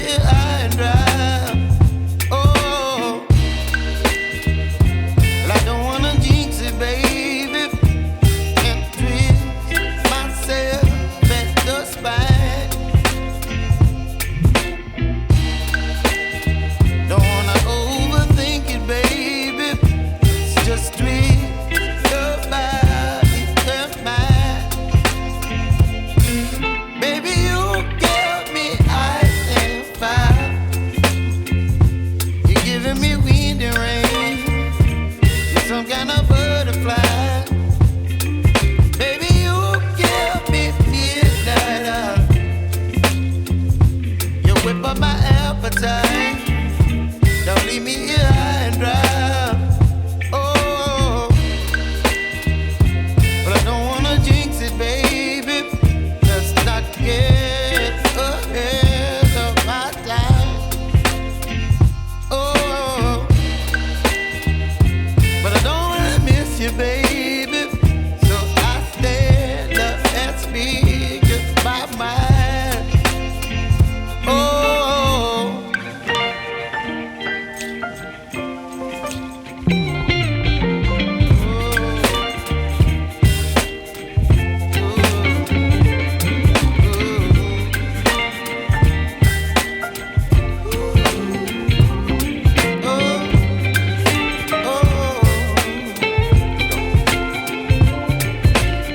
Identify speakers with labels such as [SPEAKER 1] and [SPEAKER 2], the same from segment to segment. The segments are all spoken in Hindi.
[SPEAKER 1] here high and dry. Oh, well, I don't wanna jinx it, baby, and twist myself at the spine. Don't wanna overthink it, baby. It's just twist your body and mine. Baby, you give me ice and fire. You're giving me wind and rain. You're some kind of butterfly. Baby, you give me midnight. You whip up my appetite. Don't leave me here high and dry. Oh, but I don't wanna jinx it, baby. Let's not get ahead of my time. Oh, but I don't wanna miss you, baby. So I stand up and speak just my mind. Oh.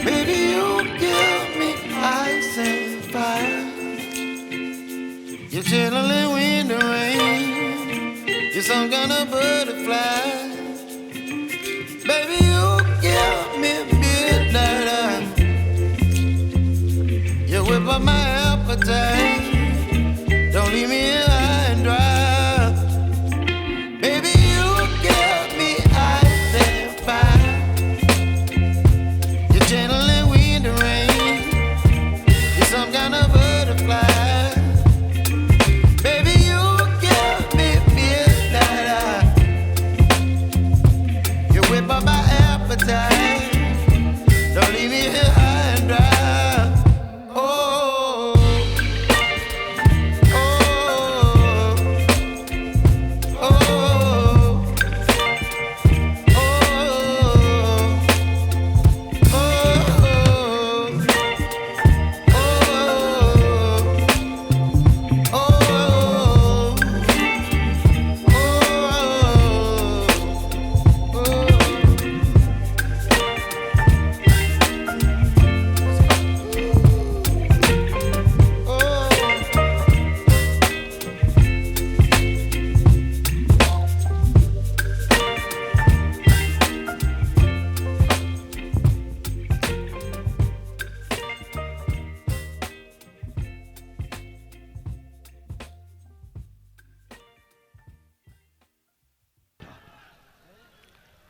[SPEAKER 1] Baby, you give me ice and fire. You're chilling wind and rain. You're some kind of butterfly. Baby, you give me midnight. You whip up my appetite. Don't leave me here high and dry. Baby, you give me ice and fire. You're channeling wind and rain. You're some kind of butterfly. Baby, you give me midnight. You whip up my appetite. Don't leave me here high and dry. Oh, oh, oh, oh,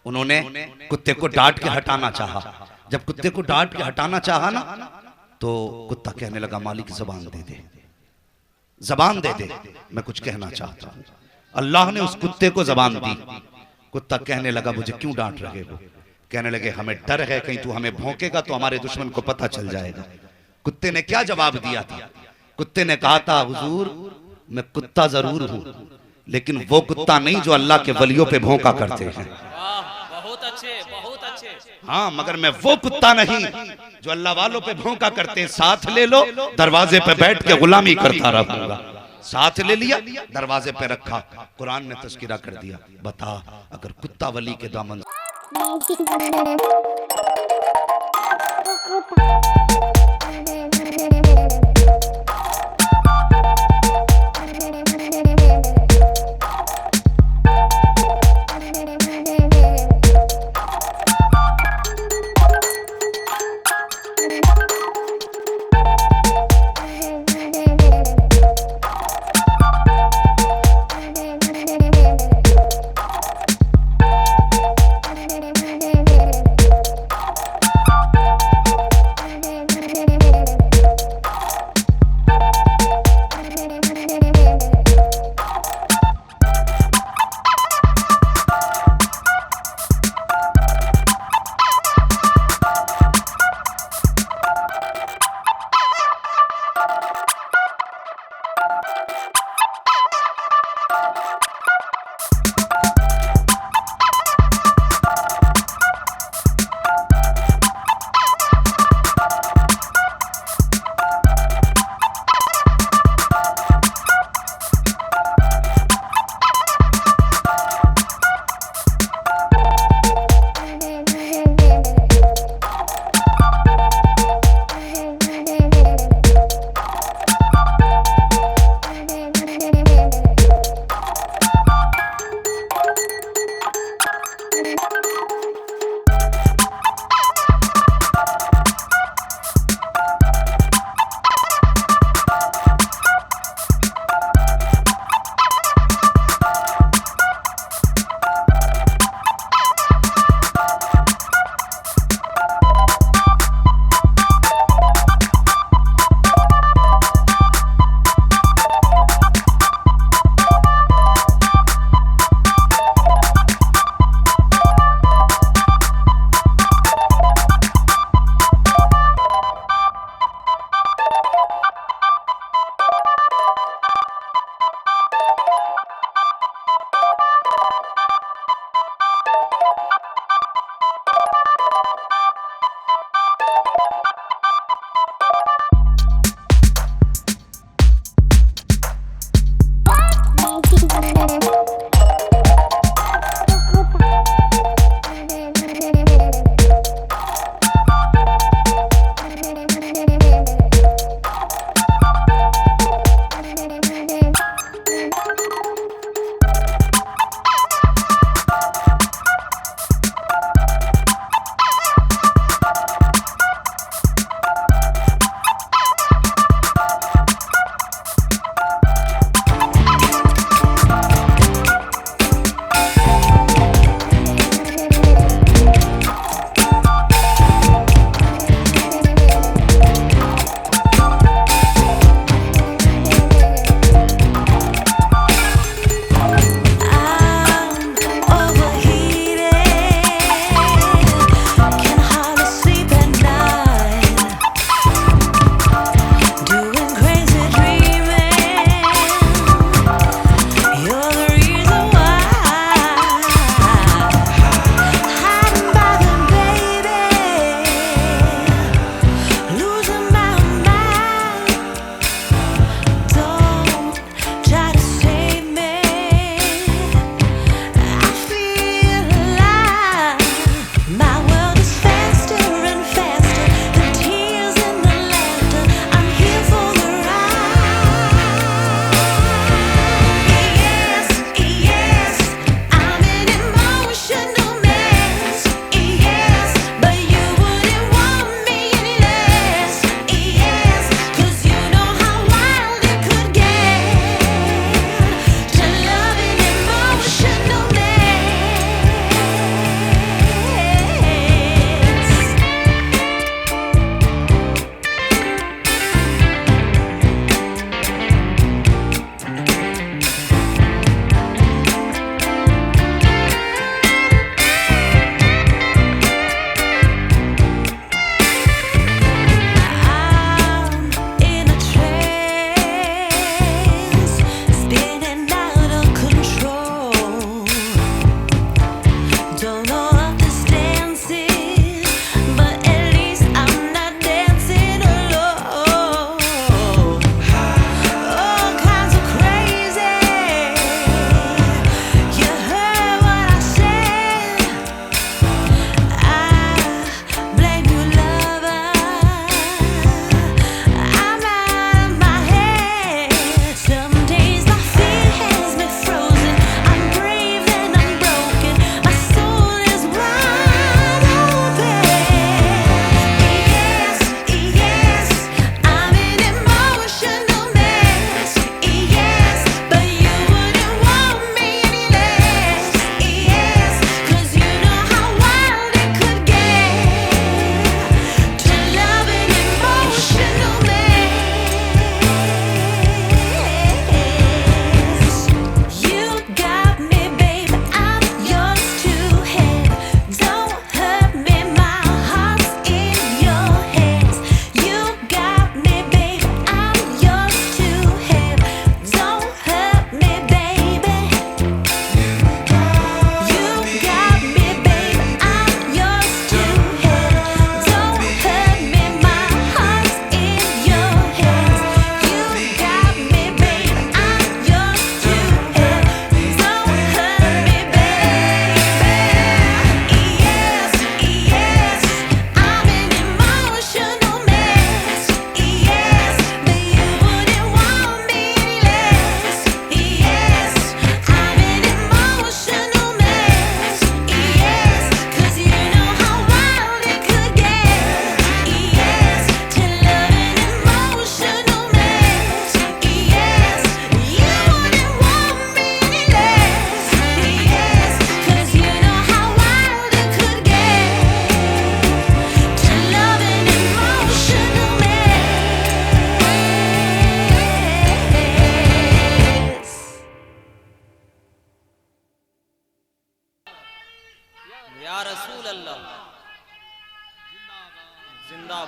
[SPEAKER 2] उन्होंने कुत्ते को डांट के हटाना चाहा। जब कुत्ते को डांट के हटाना चाहा ना, तो कुत्ता कहने लगा मालिक जबान दे दे, जबान दे दे, मैं कुछ कहना चाहता हूं। अल्लाह ने उस कुत्ते को जबान दी। कुत्ता कहने लगा मुझे क्यों डांट रहे हो? कहने लगे हमें डर है कहीं तू हमें भौंकेगा तो हमारे दुश्मन को पता चल जाएगा। कुत्ते ने क्या जवाब दिया था? कुत्ते ने कहा था हुजूर मैं कुत्ता जरूर हूं, लेकिन वो कुत्ता नहीं जो अल्लाह के वलियों पे भौंका करते हैं।
[SPEAKER 3] बहुत अच्छे, बहुत अच्छे।
[SPEAKER 2] हाँ, मगर मैं वो कुत्ता नहीं जो अल्लाह वालों पे भौंका करते हैं। साथ ले लो, दरवाजे पे बैठ के गुलामी करता रहूंगा। साथ ले लिया, दरवाजे पे रखा, कुरान ने तस्कीरा कर दिया। बता अगर कुत्ता वली के दामन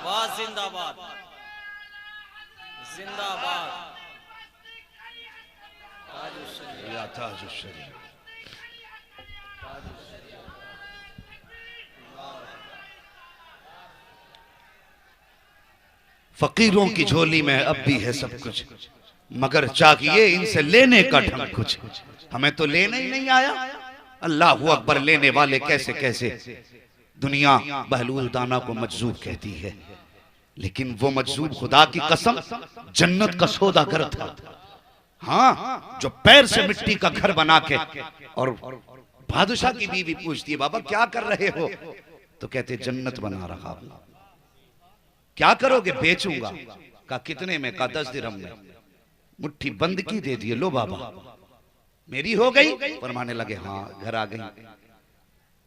[SPEAKER 3] वाह जिंदाबाद जिंदाबाद
[SPEAKER 2] या ताजुश्शरी। फकीरों की झोली में अब भी है सब कुछ, मगर चाहिए इनसे लेने का ढंग कुछ। हमें तो लेने ही नहीं आया। अल्लाहू अकबर लेने वाले कैसे कैसे। दुनिया बहलूल दाना को मजजूब कहती है, लेकिन वो मजजूब खुदा की कसम जन्नत का सौदागर था। हाँ, जो पैर से मिट्टी का घर बना के, और बादशाह की बीवी पूछती है बाबा क्या कर रहे हो, तो कहते जन्नत बना रहा हूं। क्या करोगे? बेचूंगा। का कितने में? का 10 दिरहम में। मुट्ठी बंद की, दे दिए, लो बाबा मेरी हो गई। फरमाने लगे हाँ, घर आ गई।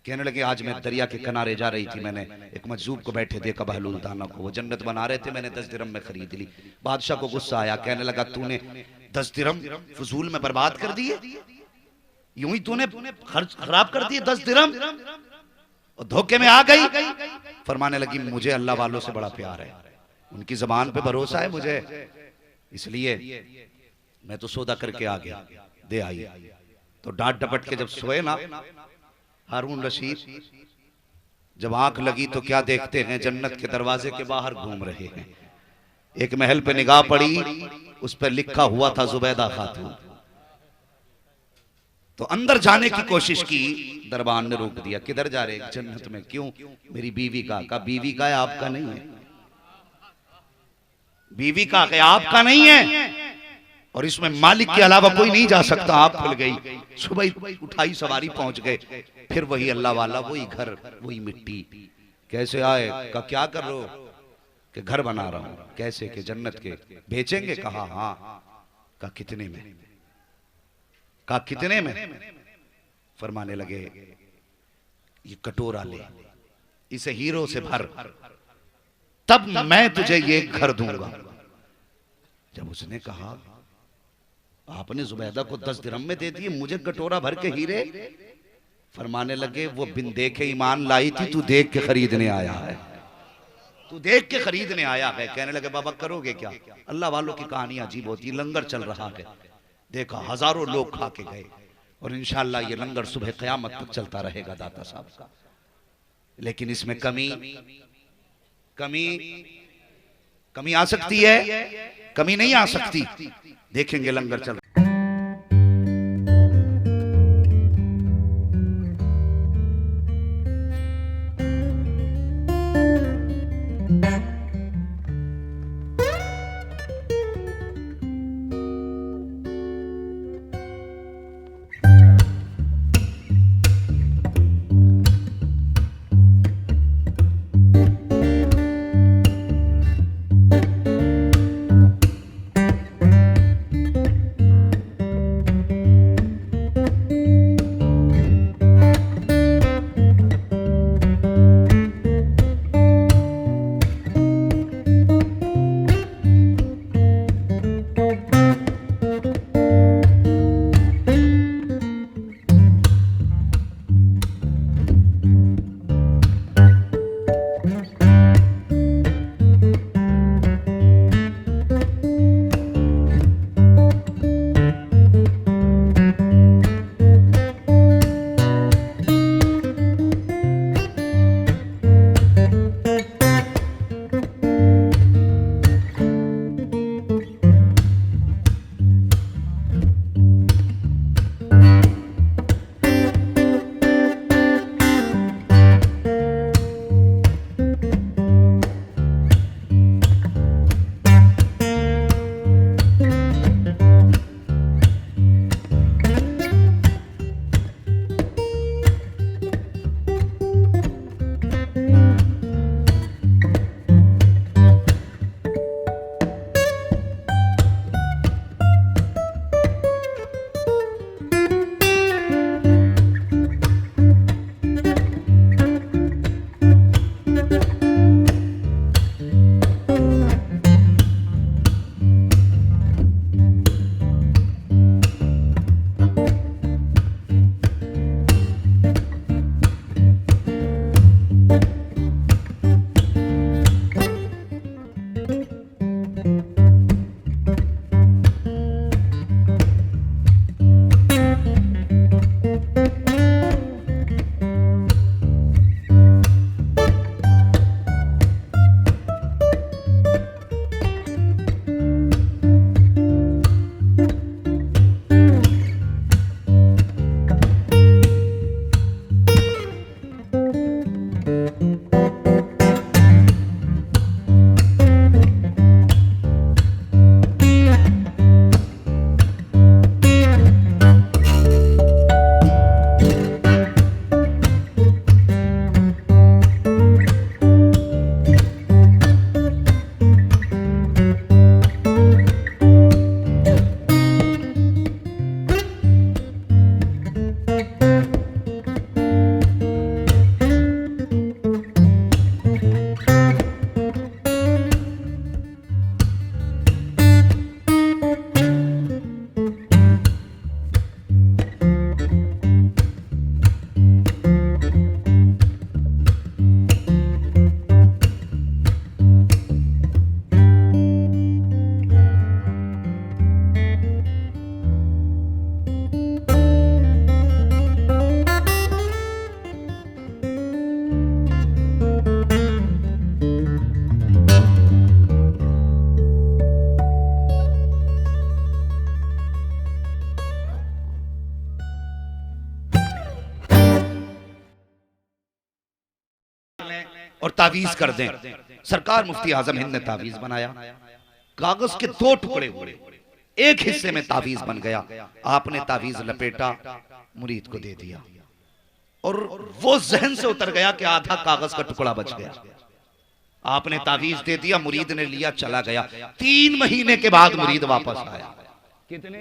[SPEAKER 2] कहने लगे आज मैं दरिया के किनारे जा रही थी, मैंने एक मजजूब को बैठे देखा बहलूल दाना को, वो जन्नत बना रहे थे, मैंने 10 दिरहम में खरीद ली। बादशाह को गुस्सा आया, कहने लगा तूने 10 दिरहम फजूल में बर्बाद कर दिए, यूं ही तूने खराब कर दिए 10 दिरहम, और धोखे में आ गई। फरमाने लगी मुझे अल्लाह वालों से बड़ा प्यार है, उनकी जबान पे भरोसा है मुझे, इसलिए मैं तो सौदा करके आ गया, दे आई। तो डांट डपट के जब सोए ना हारून रशीद, जब आंख लगी तो क्या देखते हैं, जन्नत के दरवाजे के बाहर घूम रहे हैं। एक महल पे निगाह पड़ी, उस पर लिखा हुआ था जुबैदा खातून। तो अंदर जाने की कोशिश की, दरबान ने रोक दिया। किधर जा रहे? जन्नत में। क्यों? मेरी बीवी का बीवी का है, आपका नहीं है। बीवी का है, आपका नहीं है, और इसमें मालिक के अलावा कोई नहीं जा सकता। आप खुल गई, सुबह उठाई सवारी, पहुंच गए। फिर वही अल्लाह वाला, वही घर, वही मिट्टी। कैसे आए? का क्या कर रहे हो? कि घर बना रहा हूं। कैसे? के जन्नत के। बेचेंगे? कहा हाँ। का कितने में? का कितने में? फरमाने लगे ये कटोरा ले, इसे हीरो से भर, तब मैं तुझे ये घर दूंगा। जब उसने कहा आपने जुबैदा को 10 दिरहम में दे दिए, मुझे कटोरा भर के हीरे। फरमाने लगे वो बिन देखे ईमान लाई थी, तू देख के खरीदने आया है, तू देख के खरीदने आया है। कहने लगे बाबा करोगे क्या? अल्लाह वालों की कहानी अजीब होती है। लंगर चल रहा है, देखा हजारों लोग खा के गए, और इंशाअल्लाह ये लंगर सुबह क़यामत तक चलता रहेगा दाता साहब का। लेकिन इसमें कमी कमी कमी आ सकती है, कमी नहीं आ सकती। देखेंगे लंगर चल और तावीज कर दें। सरकार मुफ्ती आजम हिंद ने तावीज बनाया, कागज के 2 टुकड़े हुए, एक हिस्से में तावीज बन गया। आपने तावीज लपेटा, मुरीद को दे दिया और वो जहन से उतर गया कि आधा कागज का टुकड़ा बच गया। आपने तावीज दे दिया, मुरीद ने लिया, चला गया। 3 महीने के बाद मुरीद वापस आया। कितने,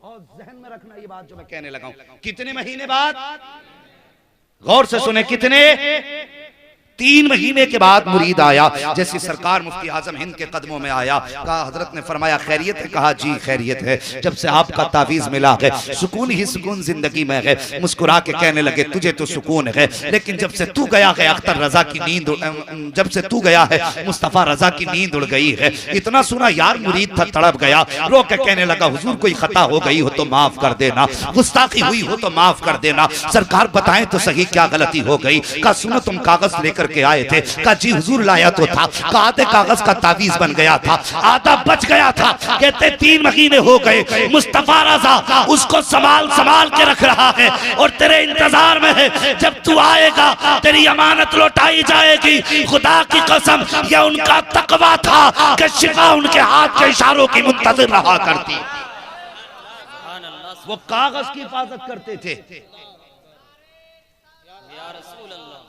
[SPEAKER 2] और जहन में रखना ये बात जो मैं कहने लगा हूं, कितने महीने बाद, गौर से सुने, कितने, 3 महीने के बाद मुरीद आया। जैसे सरकार मुफ्ती आजम हिंद के कदमों में आया, कहा, हजरत ने फरमाया खैरियत है? कहा जी खैरियत है। जब से आपका तावीज मिला है सुकून ही सुकून जिंदगी में है। मुस्कुरा के कहने लगे तुझे तो सुकून है, लेकिन जब से तू गया है अख्तर रजा की नींद, जब से तू गया है मुस्तफा रजा की नींद उड़ गई है। इतना सुना यार मुरीद था, तड़प गया, रो के कहने लगा हुजूर कोई खता हो गई हो तो माफ कर देना, गुस्ताखी हुई हो तो माफ कर देना। सरकार बताएं तो सही क्या गलती हो गई? कहा सुनो तुम कागज लेकर के आए थे? कहा जी हुजूर लाया तो था। कहा आधे कागज का तावीज बन गया था, आधा बच गया था। कहते 3 महीने हो गए, मुस्तफा रजा उसको संभाल संभाल के रख रहा है और तेरे इंतजार में है, जब तू आएगा तेरी अमानत लौटाई जाएगी। खुदा की कसम यह उनका तकवा था कि शिफा उनके हाथ के इशारों की मुंतजिर रहा करती। वो कागज की हिफाजत करते थे।
[SPEAKER 3] या रसूल अल्लाह,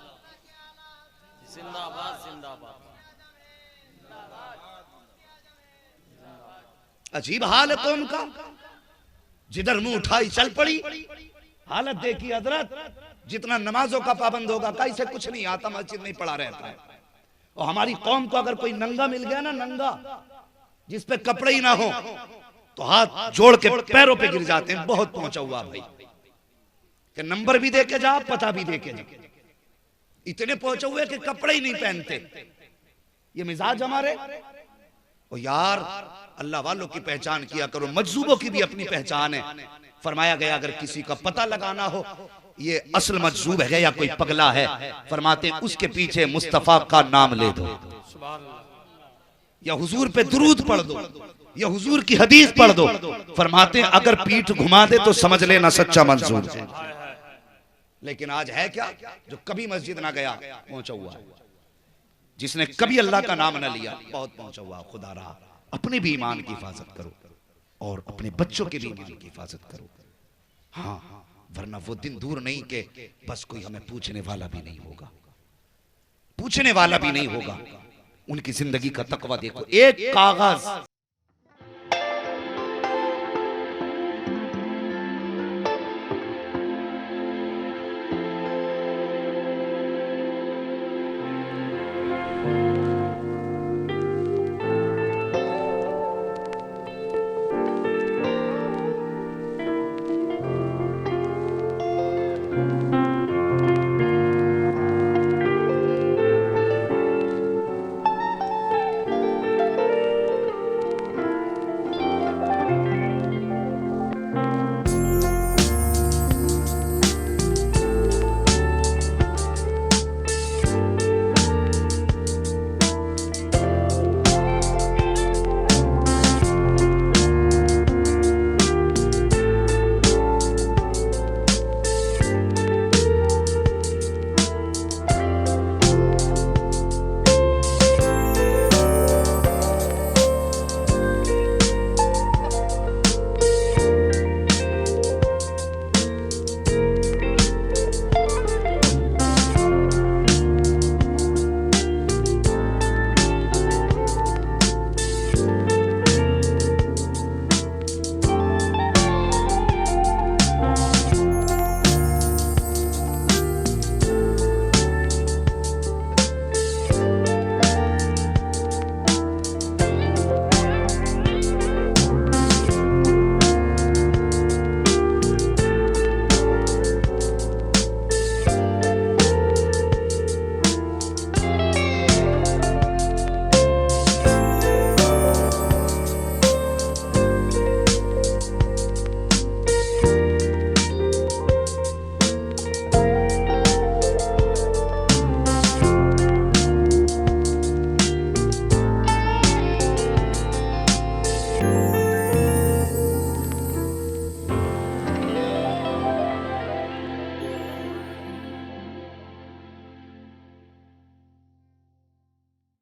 [SPEAKER 3] जिंदाबाद जिंदाबाद।
[SPEAKER 2] अजीब हाल है कौम का, जिधर मुंह उठाई चल पड़ी। हालत देखी हजरत, जितना नमाजों का पाबंद होगा कैसे कुछ नहीं आता, मस्जिद नहीं पड़ा रहता है। और हमारी कौम को अगर कोई नंगा मिल गया ना, नंगा जिस पे कपड़े ही ना हो, तो हाथ जोड़ के पैरों पे गिर जाते हैं। बहुत पहुंचा हुआ भाई कि नंबर भी दे के जा, पता भी दे के जा, इतने पहुंचे हुए कि कपड़े ही नहीं पहनते। ये मिजाज हमारे। ओ यार अल्लाह वालों की पहचान किया करो, मजजूबों की भी अपनी पहचान है। फरमाया गया अगर किसी का पता लगाना हो ये असल मजजूब है या कोई पगला है, फरमाते उसके पीछे मुस्तफा का नाम ले दो, या हुजूर पे दुरूद पढ़ दो, या हुजूर की हदीस पढ़ दो। फरमाते अगर पीठ घुमा दे तो समझ लेना सच्चा मंजूर है। लेकिन आज है क्या, जो कभी मस्जिद ना गया पहुंचा हुआ, जिसने कभी अल्लाह का नाम ना लिया बहुत पहुंचा हुआ। खुदा रहा, अपने भी ईमान की हिफाजत करो और अपने बच्चों के भी ईमान की हिफाजत करो। हाँ, वरना वो दिन दूर नहीं कि बस कोई हमें पूछने वाला भी नहीं होगा, पूछने वाला भी नहीं होगा। उनकी जिंदगी का तकवा देखो, एक कागज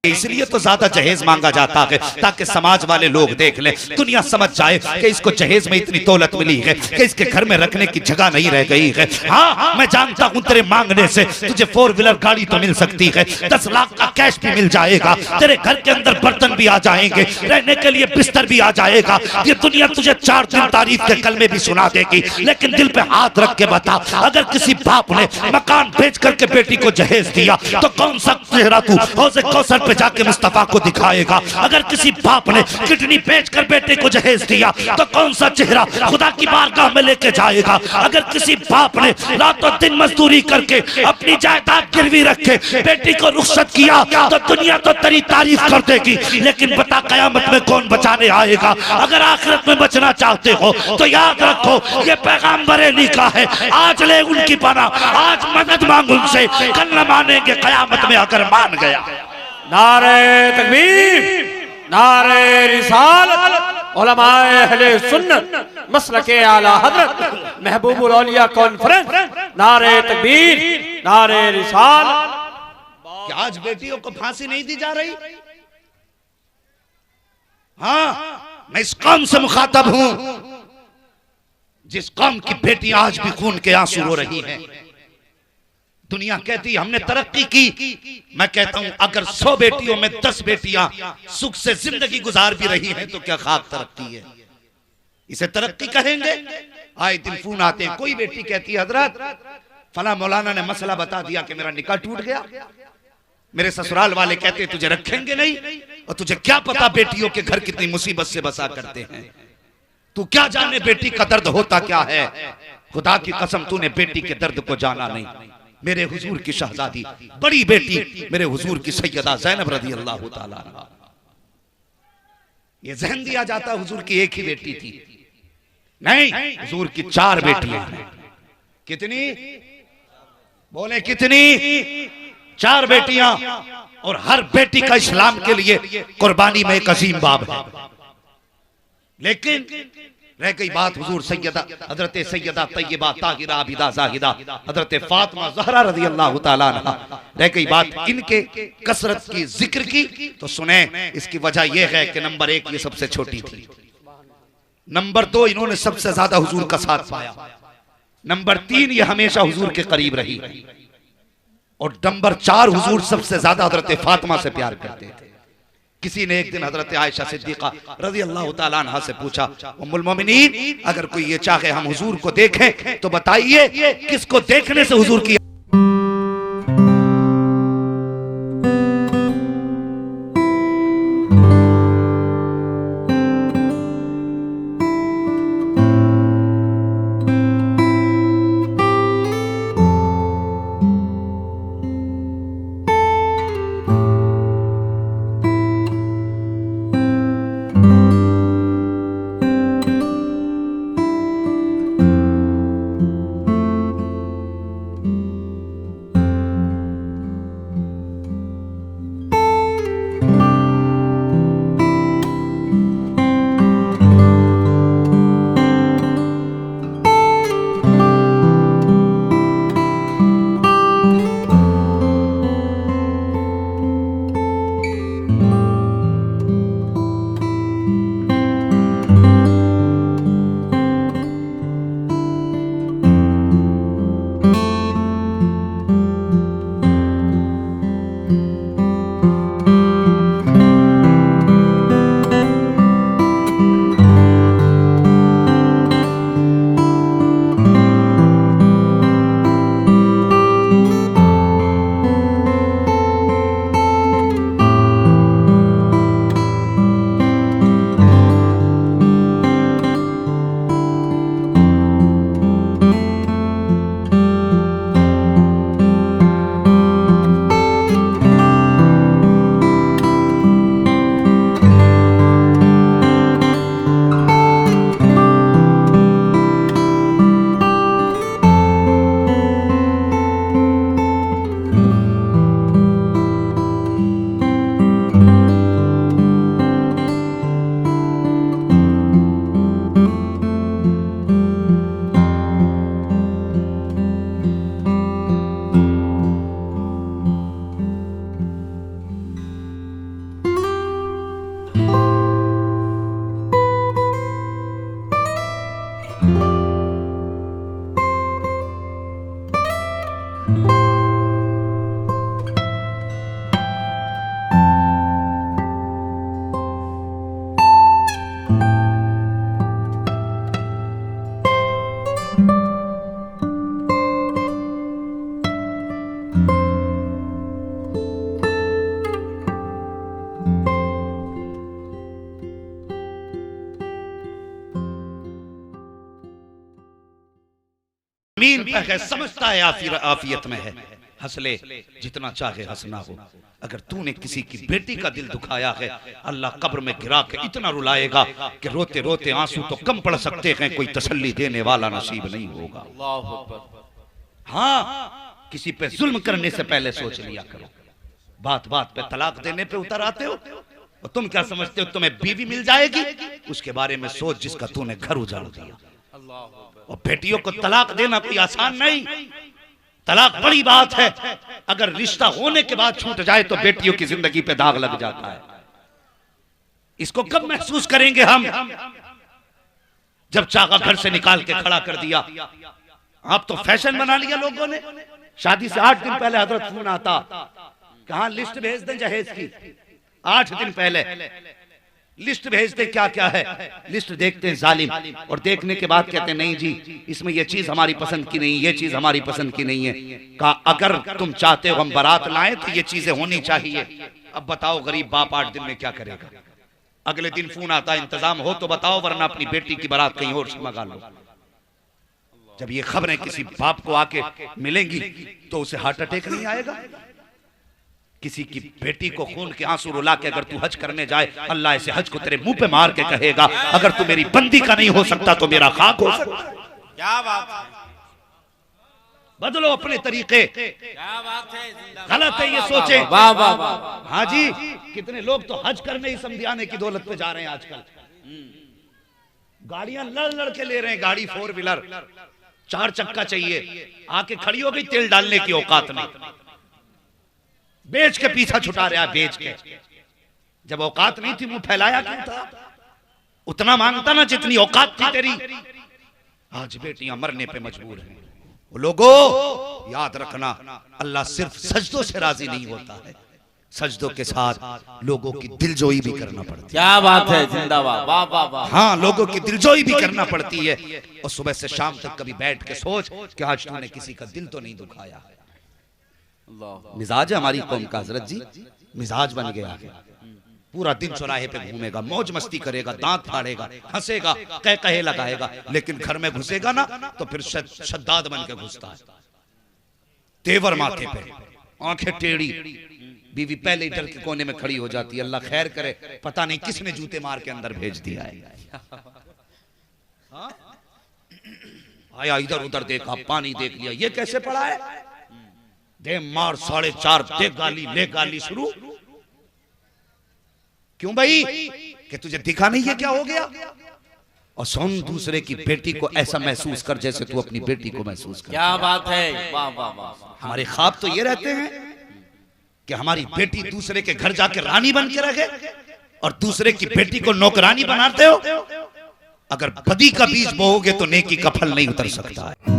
[SPEAKER 2] इसलिए तो ज्यादा जहेज मांगा जाता है ताकि समाज वाले लोग देख ले, दुनिया समझ जाए कि इसको जहेज में इतनी दौलत मिली है कि इसके घर में रखने की जगह नहीं रह गई है। हाँ मैं जानता हूँ तेरे मांगने से तुझे 4 व्हीलर गाड़ी तो मिल सकती है, 10 लाख का कैश भी मिल जाएगा, तेरे घर के अंदर बर्तन भी आ जाएंगे, रहने के लिए बिस्तर भी आ जाएगा, ये दुनिया तुझे 4 दिन तारीफ के कलमे भी सुना देगी। लेकिन दिल पे हाथ रख के बता, अगर किसी बाप ने मकान बेच करके बेटी को जहेज दिया तो कौन सा चेहरा तू हौज़े कौसर पे जाके मुस्तफा को दिखाएगा? अगर किसी बाप ने किडनी बेचकर बेटे को जहेज दिया तो कौन सा चेहरा खुदा की बारगाह में लेके जाएगा? अगर किसी बाप ने रातों दिन मजदूरी करके अपनी जायदाद गिरवी रखे बेटी को रुखसत किया तो दुनिया तो तेरी तारीफ कर देगी, लेकिन बता कयामत में कौन बचाने आएगा? अगर आखिरत में बचना चाहते हो तो याद रखो ये पैगाम बरेली का है, आज ले उनकी पना, आज मदद मांग उनसे, कल न मानेंगे कयामत में अगर मान गया।
[SPEAKER 4] नारे तकबीर, नारे रिसालत, उलमाए अहले सुन्नत, मसलके आला हजरत, महबूबुल औलिया कॉन्फ्रेंस, नारे तकबीर, नारे रिसालत।
[SPEAKER 2] क्या आज बेटियों को फांसी नहीं दी जा रही? हाँ मैं इस कौम से मुखातब हूं जिस कौम की बेटियां आज भी खून के आंसू रो रही हैं। दुनिया कहती है हमने तरक्की की, मैं कहता हूं अगर 100 बेटियों में 10 बेटियां सुख से जिंदगी गुजार भी रही हैं तो क्या खाक तरक्की है? इसे तरक्की कहेंगे? आए दिन फोन आते हैं, कोई बेटी कहती है हजरत फला मौलाना ने मसला बता दिया कि मेरा निकाह टूट गया, मेरे ससुराल वाले कहते हैं तुझे रखेंगे नहीं, और तुझे क्या पता बेटियों के घर कितनी मुसीबत से बसा करते हैं, तू क्या जाने बेटी का दर्द होता क्या है? खुदा की कसम तूने बेटी के दर्द को जाना नहीं। मेरे हुजूर की शहजादी बड़ी बेटी मेरे हुजूर की सैयदा ज़ैनब रज़ी अल्लाह ताला अन्हा, ये जहन दिया जाता हुजूर की एक ही बेटी थी, नहीं हुजूर की 4 बेटियां हैं। कितनी बोले? कितनी? 4 बेटियां, और हर बेटी का इस्लाम के लिए कुर्बानी में एक अजीम बाब है। लेकिन रह गई बात हुजूर सैयदा हजरत सैयदा तैयबा ताहिरा आबिदा जाहिदा हजरत फातिमा ज़हरा रज़ी अल्लाह ताला अन्हा, रह गई बात इनके कसरत की जिक्र की तो सुने इसकी वजह यह है कि नंबर 1 ये सबसे छोटी थी, नंबर 2 इन्होंने सबसे ज्यादा हुजूर का साथ पाया, नंबर 3 ये हमेशा हुजूर के करीब रही, और नंबर 4 हुजूर सबसे ज्यादा हजरत फातिमा से प्यार करते थे। किसी ने एक दिन हजरत आयशा सिद्दीका रज़ी अल्लाह ताला अन्हा से पूछा, उम्मुल मोमिनीन अगर कोई ये चाहे हम हुजूर को देखें तो बताइए किसको देखने से हुजूर की मीन पे है, समझता है आफियत में है, हंस ले जितना चाहे हंसना हो। अगर तूने किसी की बेटी का दिल दुखाया है, अल्लाह कब्र में गिरा के इतना रुलाएगा कि रोते रोते आंसू तो कम पड़ सकते हैं, कोई तसल्ली देने वाला नसीब नहीं होगा। हाँ, किसी पे जुल्म करने से पहले सोच लिया करो। बात बात पे तलाक देने पे उतर आते हो, और तुम क्या समझते हो तुम्हें बीवी मिल जाएगी? उसके बारे में सोच जिसका तूने घर उजाड़ दिया। और बेटियों को तलाक देना कोई आसान नहीं, तलाक बड़ी बात है। अगर रिश्ता होने के बाद छूट जाए तो बेटियों की जिंदगी पे दाग लग जाता है। इसको कब महसूस करेंगे हम? जब चाहा घर से निकाल के खड़ा कर दिया। आप तो फैशन बना लिया लोगों ने। शादी से 8 दिन पहले हजरत फोन आता, कहां लिस्ट भेज दें जहेज की। 8 दिन पहले लिस्ट भेजते क्या क्या है, लिस्ट देखते हैं जालिम, और देखने के बाद कहते हैं नहीं जी इसमें ये चीज हमारी पसंद की नहीं, ये चीज हमारी पसंद की नहीं है। कहा अगर तुम चाहते हो हम बारात लाएं तो ये चीजें होनी चाहिए। अब बताओ गरीब बाप 8 दिन में क्या करेगा? अगले दिन फोन आता है इंतजाम हो तो बताओ, वरना अपनी बेटी की बारात कहीं और से मंगा लो। जब ये खबरें किसी बाप को आके मिलेंगी तो उसे हार्ट अटैक नहीं आएगा? किसी की बेटी को खून के आंसू रुला के अगर तू हज करने जाए, अल्लाह ऐसे हज को तेरे मुंह पे मार के कहेगा अगर तू मेरी बंदी का नहीं हो सकता तो मेरा खाक हो सकता।
[SPEAKER 3] क्या बात है,
[SPEAKER 2] बदलो अपने तरीके।
[SPEAKER 3] क्या बात है,
[SPEAKER 2] गलत है ये सोचे।
[SPEAKER 4] वाह वाह वाह।
[SPEAKER 2] हाँ जी, कितने लोग तो हज करने ही समझाने की दौलत पे जा रहे हैं आजकल। गाड़ियां लड़ लड़ के ले रहे हैं, गाड़ी 4 व्हीलर 4 चक्का चाहिए, आके खड़ी हो गई, तेल डालने की औकात नहीं, बेच के पीछा छुटा रहा है, बेच के। जब औकात नहीं थी मुंह फैलाया क्यों था? उतना मांगता ना जितनी औकात थी तेरी। आज बेटियां मरने पे मजबूर हैं। वो लोगों याद रखना, अल्लाह सिर्फ सजदों से राजी नहीं होता है, सजदों के साथ लोगों की दिलजोई भी करना पड़ती है।
[SPEAKER 4] क्या बात है, जिंदाबाद, वाह वाह वाह।
[SPEAKER 2] हाँ, लोगों की दिलजोई भी करना पड़ती है। और सुबह से शाम तक कभी बैठ के सोच कि आज तूने किसी का दिल तो नहीं दुखाया। मिजाज है हमारी कौम का हजरत जी, मिजाज बन गया है। पूरा दिन चौराहे पे घूमेगा, मौज मस्ती करेगा, दांत फाड़ेगा, हंसेगा, कह कहे लगाएगा, लेकिन घर में घुसेगा ना तो फिर शद्दाद बन के घुसता है, तेवर माथे पे, आंखें टेढ़ी। बीवी पहले ही डर के कोने में खड़ी हो जाती है, अल्लाह खैर करे, पता नहीं किसने जूते मार के अंदर भेज दिया है। आया इधर उधर देखा, पानी देख लिया, ये कैसे पड़ा है? दे मार 4.5 दे गाली, ले गाली शुरू। क्यों भाई? कि तुझे दिखा नहीं है क्या हो गया? और सुन, दूसरे की बेटी को ऐसा महसूस कर जैसे तू अपनी बेटी को महसूस कर।
[SPEAKER 4] क्या बात है, वाह वाह वाह।
[SPEAKER 2] हमारे ख्वाब तो ये रहते हैं कि हमारी बेटी दूसरे के घर जाके रानी बन के रहे, और दूसरे की बेटी को नौकरानी बनाते हो। अगर बदी का बीज बोओगे तो नेकी का फल नहीं उतर सकता है।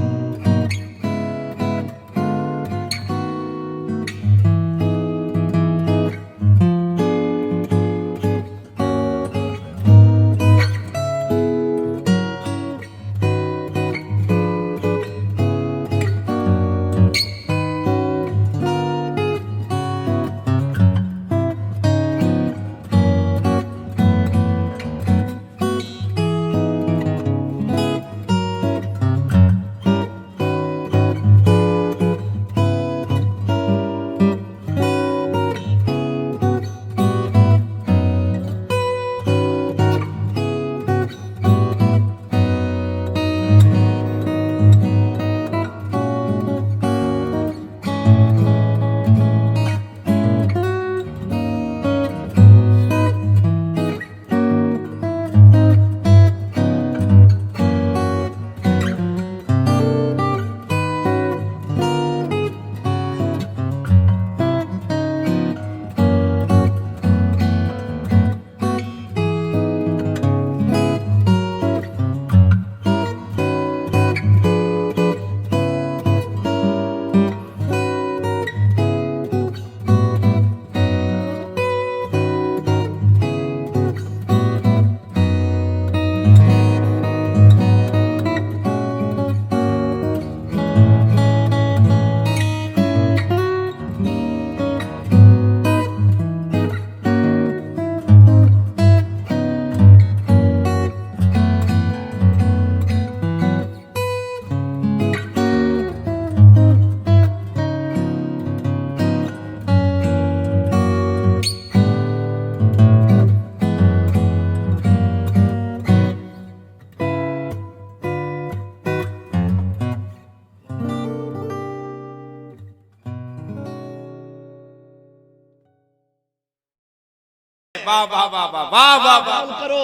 [SPEAKER 4] वाह वाह वाह वाह वाह वाह वाह
[SPEAKER 2] कॉल करो।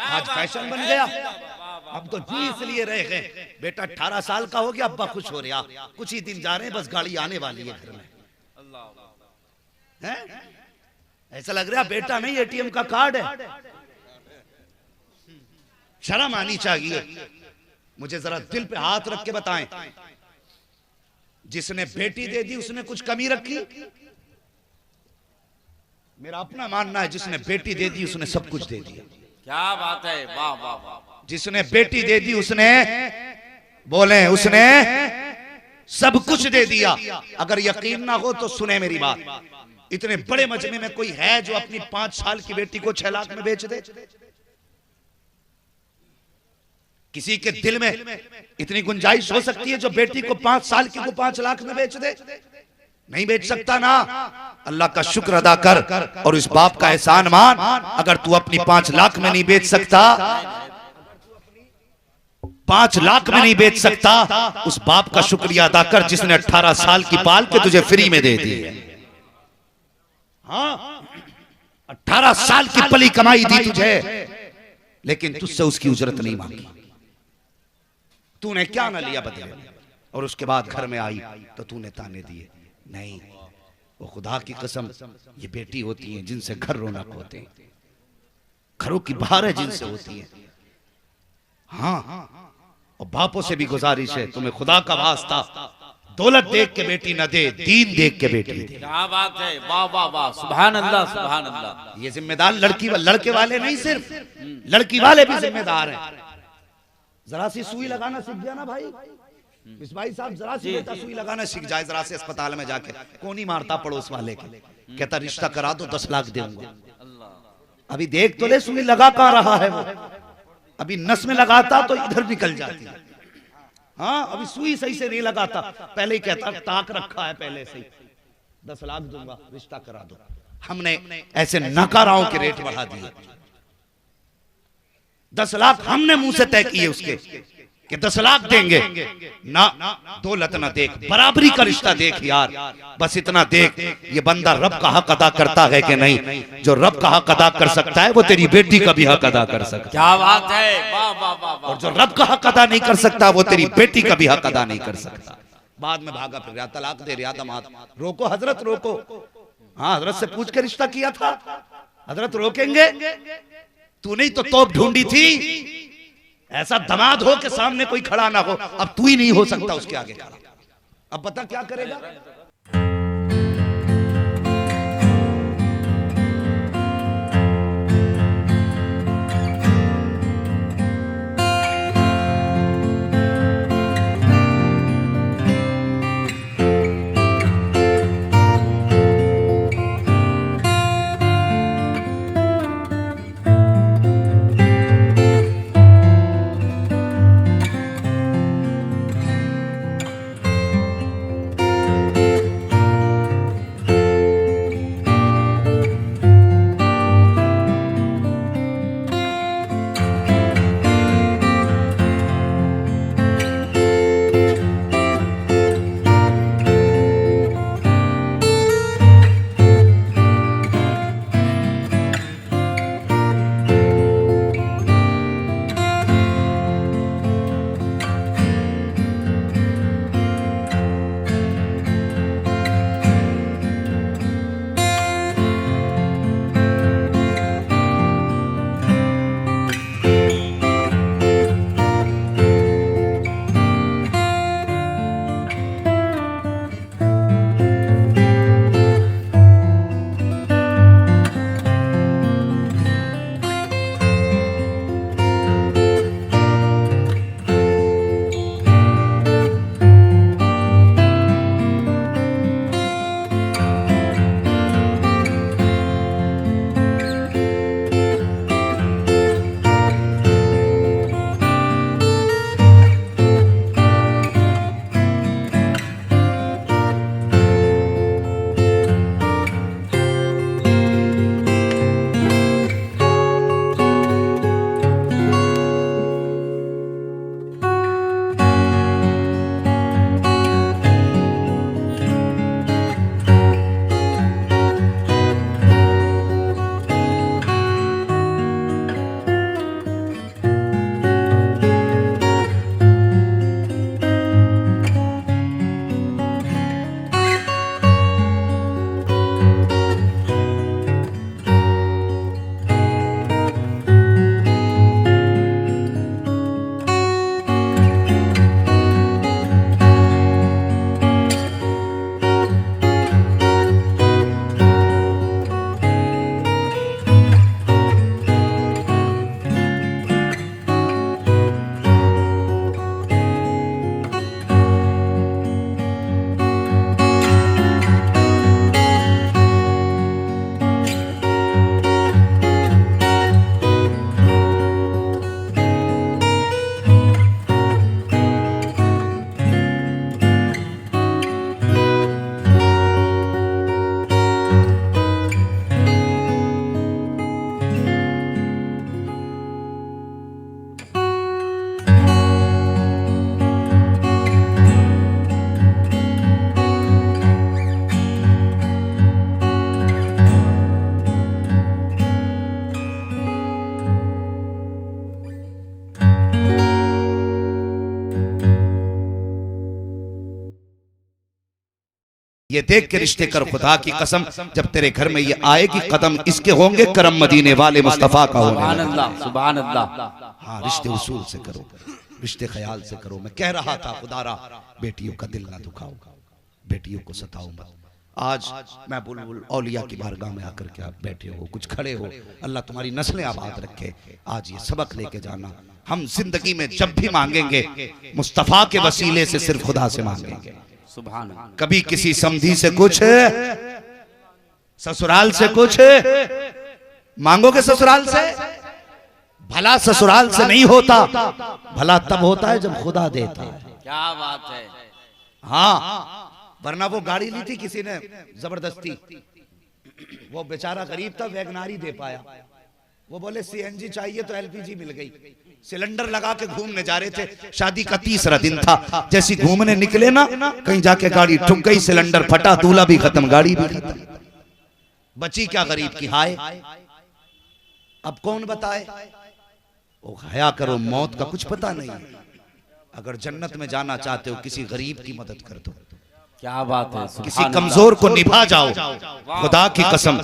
[SPEAKER 2] आज फैशन बन गया। अब तो जी इसलिए रह गए। बेटा 18 साल का हो गया, अब्बा खुश हो रहा, कुछ ही दिन जा रहे हैं, बस गाड़ी आने वाली है घर में। हैं? ऐसा लग रहा बेटा नहीं एटीएम का कार्ड है। शर्म आनी चाहिए। मुझे जरा दिल पे हाथ रख के बताएं, जिसने बेटी दे दी उसने कुछ कमी रखी? मेरा अपना मानना है जिसने बेटी दे दी उसने सब कुछ दे दिया।
[SPEAKER 4] क्या बात है, वाह वाह वाह।
[SPEAKER 2] जिसने बेटी दे दी उसने, बोले उसने सब कुछ दे दिया। अगर यकीन ना हो तो सुने मेरी बात। इतने बड़े मजमे में कोई है जो अपनी 5 साल की बेटी को 6 लाख में बेच दे? किसी के दिल में इतनी गुंजाइश हो सकती है जो बेटी को 5 साल की को 5 लाख में बेच दे? नहीं बेच सकता ना। अल्लाह का शुक्र अदा कर और इस बाप का एहसान मान। अगर तू अपनी 5 लाख में नहीं बेच सकता, 5 लाख में नहीं बेच सकता, उस बाप का शुक्रिया अदा कर जिसने 18 साल की पाल के तुझे फ्री में दे दी है। हाँ, 18 साल की पली कमाई दी तुझे, लेकिन तुझसे उसकी उजरत नहीं मांगी। तूने क्या ना लिया बदले, और उसके बाद घर में आई तो तूने ताने दिए। नहीं, वो खुदा की कसम, ये बेटी होती है जिनसे घर रौनक होते हैं, घरों की बहारें जिनसे होती है। हाँ, और बापों से भी गुजारिश है, तुम्हें खुदा का वास्ता दौलत देख के बेटी न दे, दीन देख के बेटी दे।
[SPEAKER 4] क्या बात है, वाह वाह वाह, सुभान अल्लाह सुभान अल्लाह।
[SPEAKER 2] ये जिम्मेदार लड़के वाले नहीं, सिर्फ लड़की वाले भी जिम्मेदार हैं। जरा सी सुई लगाना सीख गया ना भाई, इस भाई साहब जरा सी बेटा सुई लगाना सीख जाए, जरा से अस्पताल में जाके कौन ही मारता पड़ोस वाले के, कहता रिश्ता करा दो 10 लाख दूंगा। अभी देख तो ले सुई लगा कहां रहा है वो, अभी नस में लगाता तो इधर निकल जाती। हाँ, अभी सुई सही से नहीं लगाता, पहले ही कहता ताक रखा है पहले से ही, 10 लाख दूंगा रिश्ता करा दो। हमने ऐसे नकाराओं के रेट बढ़ा दिए। 10 लाख हमने मुंह से तय किए उसके कि 10 लाख देंगे ना, दौलत ना देख, बराबरी का रिश्ता देख यार, बस इतना देख ये बंदा रब का हक अदा करता है कि नहीं। जो रब का हक अदा कर सकता है वो तेरी बेटी का भी हक अदा कर सकता है।
[SPEAKER 4] क्या बात है, वाह वाह वाह।
[SPEAKER 2] और जो रब का हक अदा नहीं कर सकता वो तेरी बेटी का भी हक अदा नहीं कर सकता। बाद में भागा फिर तलाक दे रहा दमाद। रोको हजरत रोको। हाँ, हजरत से पूछ के रिश्ता किया था, हजरत रोकेंगे? तूने ही तो तोप ढूंढी थी, ऐसा दमाद हो के सामने कोई खड़ा ना हो। अब तू ही नहीं हो सकता उसके आगे खड़ा। अब पता क्या करेगा? ये देख के रिश्ते कर खुदा की कसम, जब तेरे घर में ये आएगी कदम, इसके होंगे करम मदीने वाले मुस्तफा का होने
[SPEAKER 4] सुभान
[SPEAKER 2] लगा।
[SPEAKER 4] अल्लाह सुभान अल्लाह।
[SPEAKER 2] हाँ, रिश्ते उसूल से करो, रिश्ते ख्याल से करो। मैं कह रहा था खुदारा बेटियों का दिल ना दुखाओ, बेटियों को सताओ मत। आज मैं बुलबुल औलिया की बारगाह में आकर के आप बैठे हो, कुछ खड़े हो, अल्लाह तुम्हारी नस्लें आबाद रखे। आज ये सबक लेके जाना, हम जिंदगी में जब भी मांगेंगे मुस्तफा के वसीले से सिर्फ खुदा से मांगेंगे।
[SPEAKER 4] सुभान अल्लाह।
[SPEAKER 2] कभी किसी समधी से कुछ, ससुराल से कुछ मांगोगे, ससुराल से भला ससुराल से नहीं होता, भला तब होता है जब खुदा देता है।
[SPEAKER 4] क्या बात है।
[SPEAKER 2] हाँ, वरना वो गाड़ी ली थी किसी ने जबरदस्ती, वो बेचारा गरीब था, वैगनारी दे पाया। वो बोले सीएनजी चाहिए तो एलपीजी मिल गई। सिलेंडर लगा के घूमने जा रहे थे, शादी का तीसरा दिन था। जैसी घूमने निकले ना, कहीं जाके गाड़ी ठुक गई, सिलेंडर फटा, दूल्हा भी खत्म, गाड़ी भी खत्म। बची क्या गरीब की हाय। अब कौन बताए? ओ हया करो, मौत का कुछ पता नहीं। अगर जन्नत में जाना चाहते हो, किसी गरीब की मदद कर दो,
[SPEAKER 4] क्या बात है।
[SPEAKER 2] किसी कमजोर को निभा जाओ। खुदा की कसम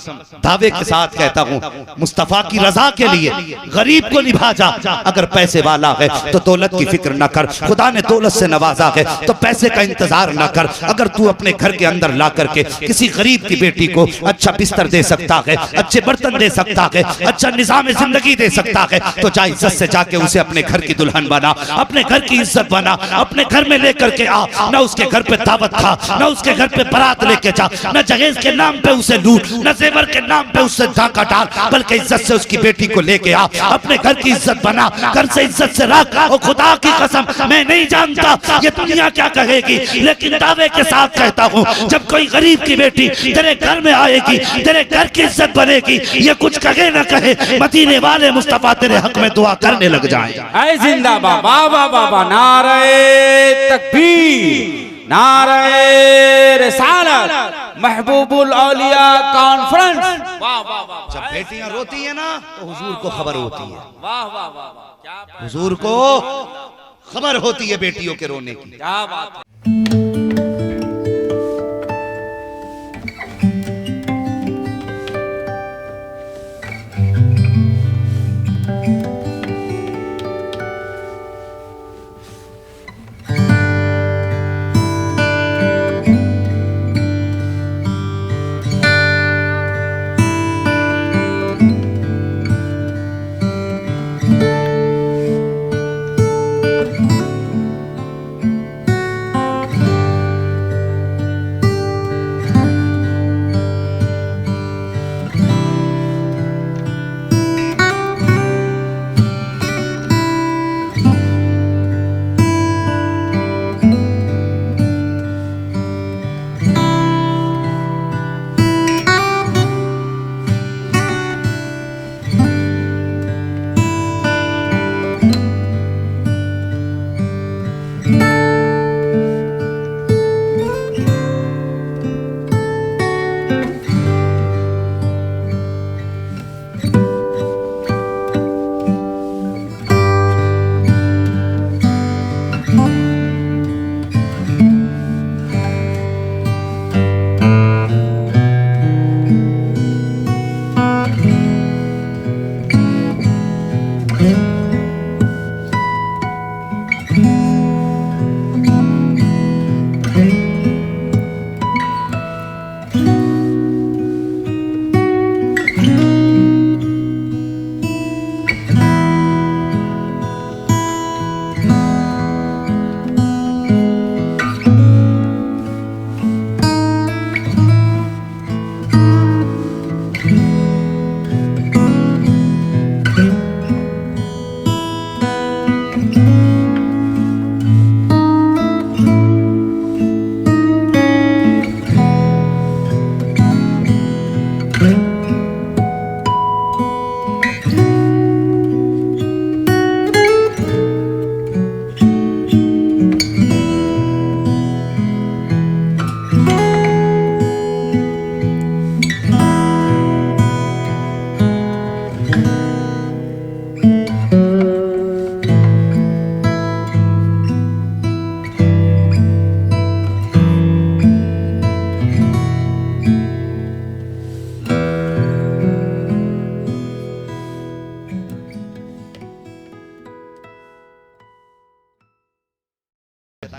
[SPEAKER 2] दावे के साथ कहता हूँ, मुस्तफा की रजा के लिए गरीब को निभा जा। अगर पैसे वाला है तो दौलत की फिक्र न कर, खुदा ने दौलत से नवाजा है तो पैसे का इंतजार न कर। अगर तू अपने घर के अंदर ला करके किसी गरीब की बेटी को अच्छा बिस्तर दे सकता है, अच्छे बर्तन दे सकता है, अच्छा निजाम जिंदगी दे सकता है, तो जा इज्जत से जाके उसे अपने घर की दुल्हन बना, अपने घर की इज्जत बना, अपने घर में लेकर के आ। न उसके घर पे दावत खा, न उसके घर पे बारात लेके जा, न जहेज के नाम पे उसे लूट, न जेवर के नाम पे उससे धाका डाल, बल्कि इज्जत से उसकी बेटी को लेके आ, अपने घर की इज्जत बना, घर से इज्जत से रख। और खुदा की कसम मैं नहीं जानता ये दुनिया क्या कहेगी, लेकिन दावे के साथ कहता हूँ, जब कोई गरीब की बेटी तेरे घर में आएगी, तेरे घर की इज्जत बनेगी, ये कुछ कहे ना कहे, मदीने वाले मुस्तफा तेरे हक में दुआ करने लग जाए।
[SPEAKER 4] ऐ जिंदाबाद, बाबा बाबा, नारे तकबीर, नारे रिसालत, महबूबुल औलिया कॉन्फ्रेंस। वाह वाह वाह।
[SPEAKER 2] जब बेटियां रोती है ना तो हुजूर को खबर होती है,
[SPEAKER 4] वाह वाह वाह वाह। क्या
[SPEAKER 2] हुजूर को खबर होती है बेटियों के रोने की।
[SPEAKER 4] क्या बात है।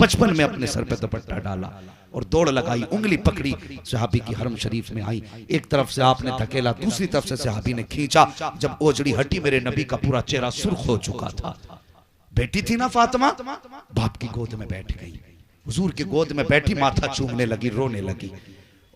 [SPEAKER 2] बचपन में अपने सर पे दुपट्टा डाला और दौड़ लगाई, उंगली पकड़ी, सहाबी की हरम शरीफ में आई। एक तरफ से आपने धकेला, दूसरी तरफ से सहाबी ने खींचा। जब ओजड़ी हटी, मेरे नबी का पूरा चेहरा सुर्ख हो चुका था। बेटी थी ना फातिमा, बाप की गोद में बैठ गई, हुजूर की गोद में बैठी, माथा चूमने लगी, रोने लगी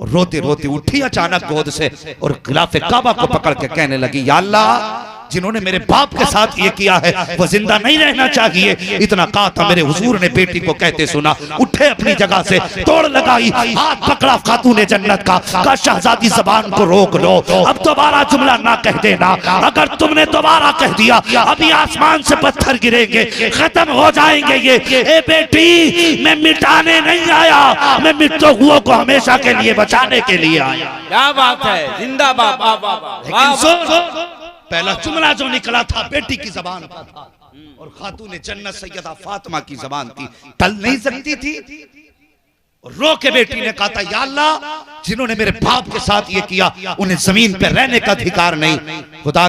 [SPEAKER 2] और रोते रोते उठी अचानक गोद से और गिलाफ काबा को पकड़ के कहने लगी, या अल्लाह, जिन्होंने मेरे बाप के साथ ये किया है वो जिंदा नहीं रहना चाहिए। इतना कहा था, मेरे हुजूर ने बेटी को कहते सुना, उठे अपनी जगह से, दौड़ लगाई, हाथ पकड़ा खातूने जन्नत का शहजादी जबान को रोक लो, अब दोबारा जुमला ना कह देना, अगर तुमने दोबारा कह दिया अभी आसमान से पत्थर गिरेंगे, खत्म हो जाएंगे ये। ए बेटी, मैं मिटाने नहीं आया, मैं मिट्टो हुओं को हमेशा के लिए बचाने के लिए आया।
[SPEAKER 4] क्या बात है, जिंदाबाद, वाह वाह वाह।
[SPEAKER 2] पहला जुमला जो निकला था बेटी की जबान का था और खातूने जन्नत सैयदा फातिमा की जबान थी, टल नहीं सकती थी। और रो के बेटी ने कहा था, या अल्लाह, जिन्होंने मेरे बाप के साथ ये किया उन्हें जमीन पर रहने का अधिकार नहीं। खुदा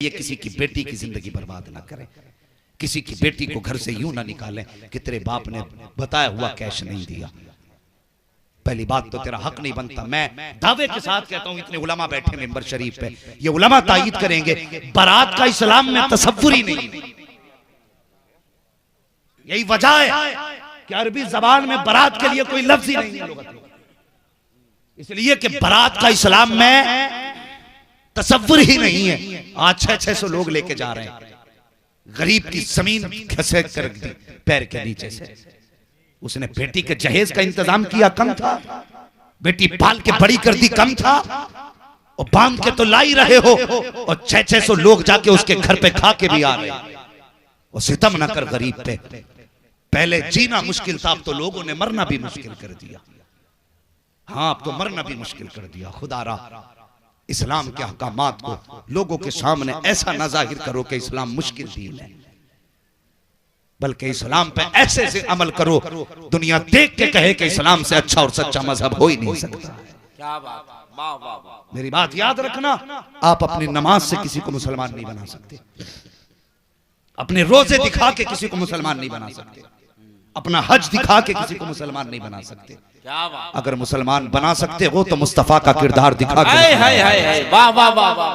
[SPEAKER 2] ये किसी की बेटी की जिंदगी बर्बाद ना करें, किसी की बेटी को घर से यूं ना निकालें कि तेरे बाप ने बताया हुआ कैश नहीं दिया। पहली बात तो तेरा हक नहीं बनता। मैं दावे के साथ कहता हूं, इतने उलमा बैठे मेंबर शरीफ पे, ये उलमा तायीद करेंगे, बारात का इस्लाम में तसव्वुर ही नहीं। यही वजह है कि अरबी जबान में बारात के लिए कोई लफ्ज ही नहीं है, इसलिए कि बारात का इस्लाम में तसव्वुर ही नहीं है। आज 600 लोग लेके जा रहे हैं, गरीब की जमीन घसेट कर दी पैर के नीचे से। उसने बेटी के जहेज का इंतजाम किया, कम था। बेटी पाल के बड़ी कर दी, कम था। और बांध के तो ला ही रहे हो, और 600 लोग जाके उसके घर पे खा के भी आ रहे। और सितम ना कर गरीब पे, पहले जीना मुश्किल था, अब तो लोगों ने मरना भी मुश्किल कर दिया। हाँ, अब तो मरना भी मुश्किल कर दिया। खुदारा इस्लाम के अहकामात को लोगों के सामने ऐसा ना जाहिर करो कि इस्लाम मुश्किल दीन है, बल्कि इस्लाम पे ऐसे से अमल करो दुनिया देख के कहे कि इस्लाम से अच्छा और सच्चा मजहब हो ही नहीं सकता।
[SPEAKER 4] क्या बात, वाह वाह वाह।
[SPEAKER 2] मेरी बात याद रखना, आप अपनी नमाज से किसी को मुसलमान नहीं बना सकते, अपने रोजे दिखा के किसी को मुसलमान नहीं बना सकते, अपना हज दिखा के किसी को मुसलमान नहीं बना सकते।
[SPEAKER 4] क्या बात।
[SPEAKER 2] अगर मुसलमान बना सकते हो तो मुस्तफा का किरदार दिखा के,
[SPEAKER 4] वाह वाह वाह वाह,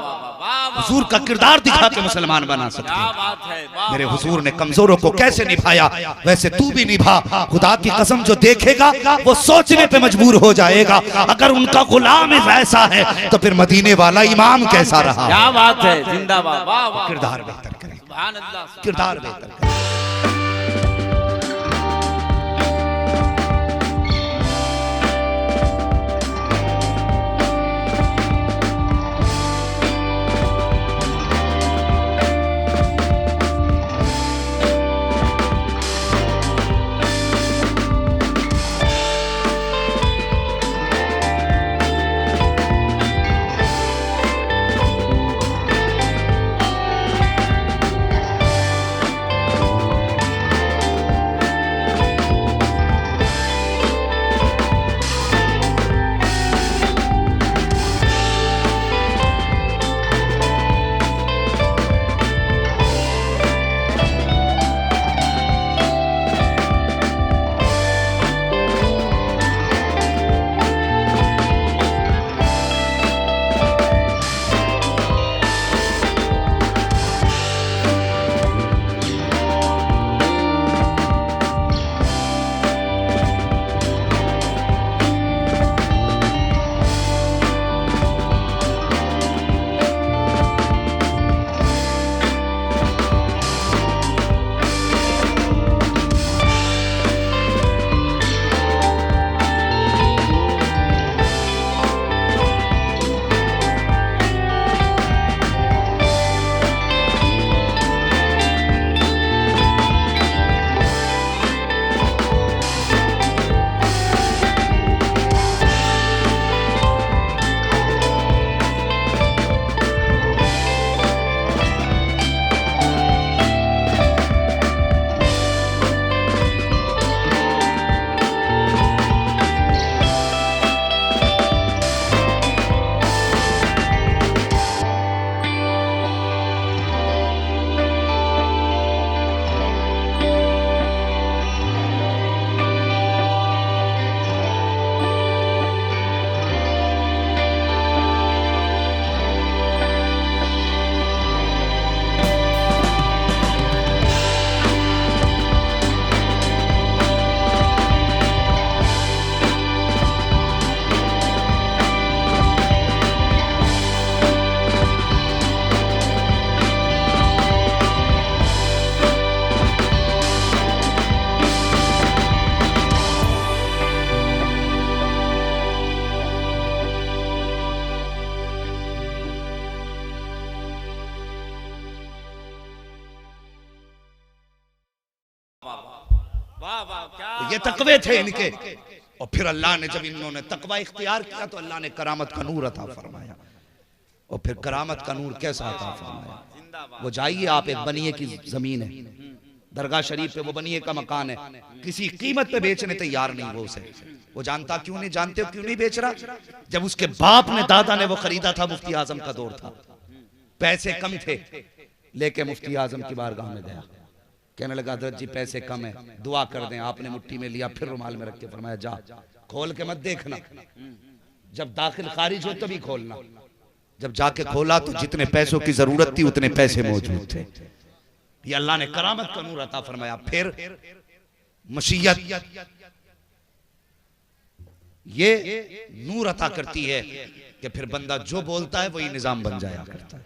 [SPEAKER 2] हुजूर का किरदार दिखा के मुसलमान बना सकते
[SPEAKER 4] क्या
[SPEAKER 2] हैं।
[SPEAKER 4] बात है, वाह।
[SPEAKER 2] मेरे हुजूर ने कमजोरों को कैसे निभाया, वैसे तू भी निभा। खुदा की कसम, जो देखेगा वो सोचने पे मजबूर हो जाएगा, अगर उनका गुलाम वैसा है तो फिर मदीने वाला इमाम कैसा रहा।
[SPEAKER 4] क्या बात है, जिंदाबाद, वाह वाह।
[SPEAKER 2] किरदार बेहतर करें,
[SPEAKER 4] सुभान अल्लाह,
[SPEAKER 2] किरदार बेहतर करें।
[SPEAKER 3] वाह वाह क्या
[SPEAKER 2] ये तकवे थे इनके। और फिर अल्लाह ने जब इन्होंने तकवा इख्तियार किया तो अल्लाह ने करामत का नूर अता फरमाया। और फिर करामत का नूर कैसा अता फरमाया? वो जाइए आप, एक बनिए की जमीन है दरगाह शरीफ पे, वो बनिए का मकान है, किसी कीमत पे बेचने तैयार नहीं वो उसे। वो जानता क्यों नहीं, जानते हो क्यों नहीं बेच रहा? जब उसके बाप ने, दादा ने वो खरीदा था, मुफ्ती आजम का दौर था, पैसे कम थे, लेके मुफ्ती आजम की बारगाह में गया, कहने लगा हजरत जी पैसे कम है, दुआ कर दें। आपने मुट्ठी में लिया, फिर रुमाल में रख के फरमाया जा, खोल के मत देखना, जब दाखिल खारिज हो तभी खोलना। जब जाके खोला तो जितने पैसों की जरूरत थी उतने पैसे मौजूद थे। ये अल्लाह ने करामत का नूर अता फरमाया। फिर मशीयत ये नूर अता करती है कि फिर बंदा जो बोलता है वही निजाम बन जाया करता है।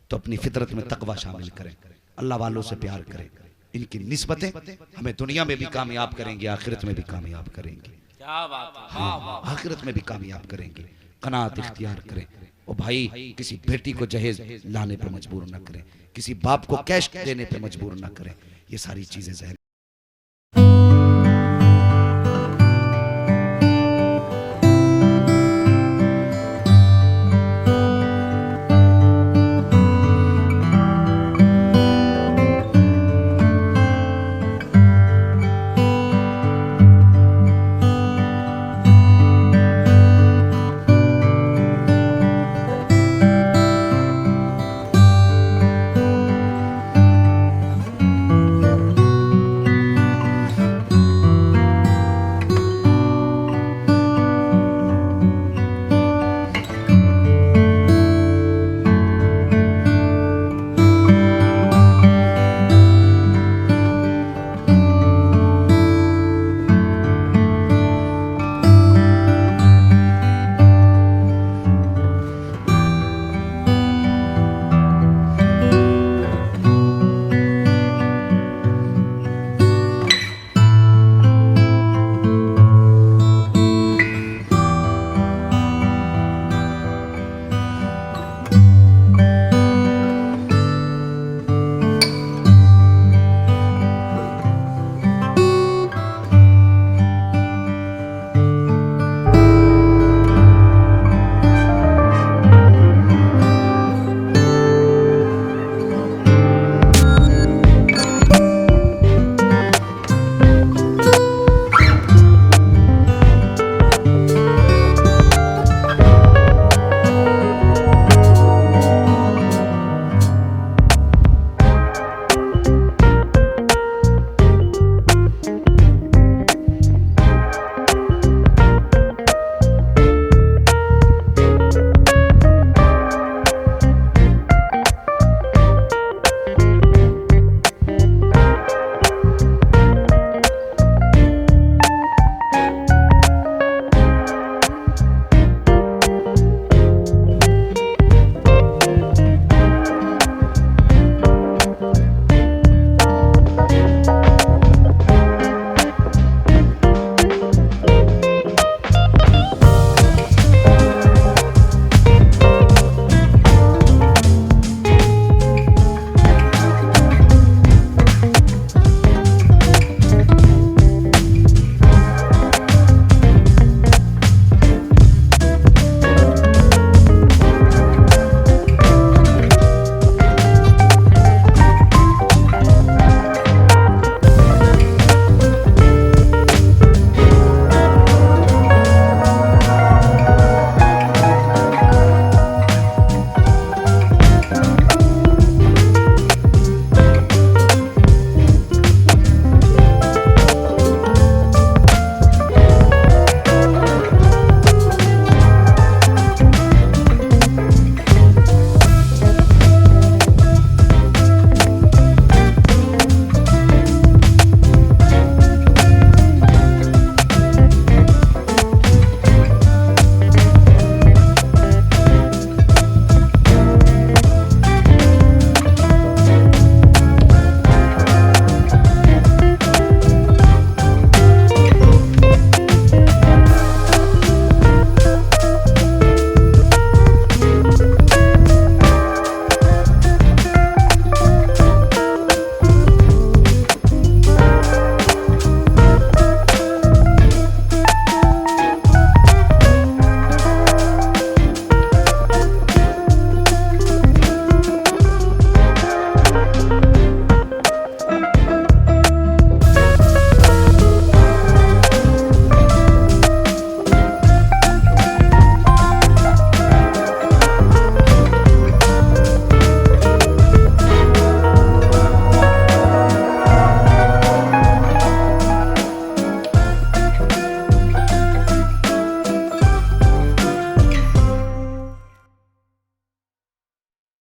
[SPEAKER 2] तो अपनी फितरत में तकवा शामिल करें, अल्लाह वालों से प्यार करें, इनकी निस्बतें हमें दुनिया में भी कामयाब करेंगे, आखिरत में भी कामयाब करेंगे।
[SPEAKER 3] क्या बात है,
[SPEAKER 2] हाँ, आखिरत में भी कामयाब करेंगे। कनात इख्तियार करें। और भाई किसी बेटी को जहेज लाने पर मजबूर न करें, किसी बाप को कैश देने पर मजबूर न करें। ये सारी चीजें जहन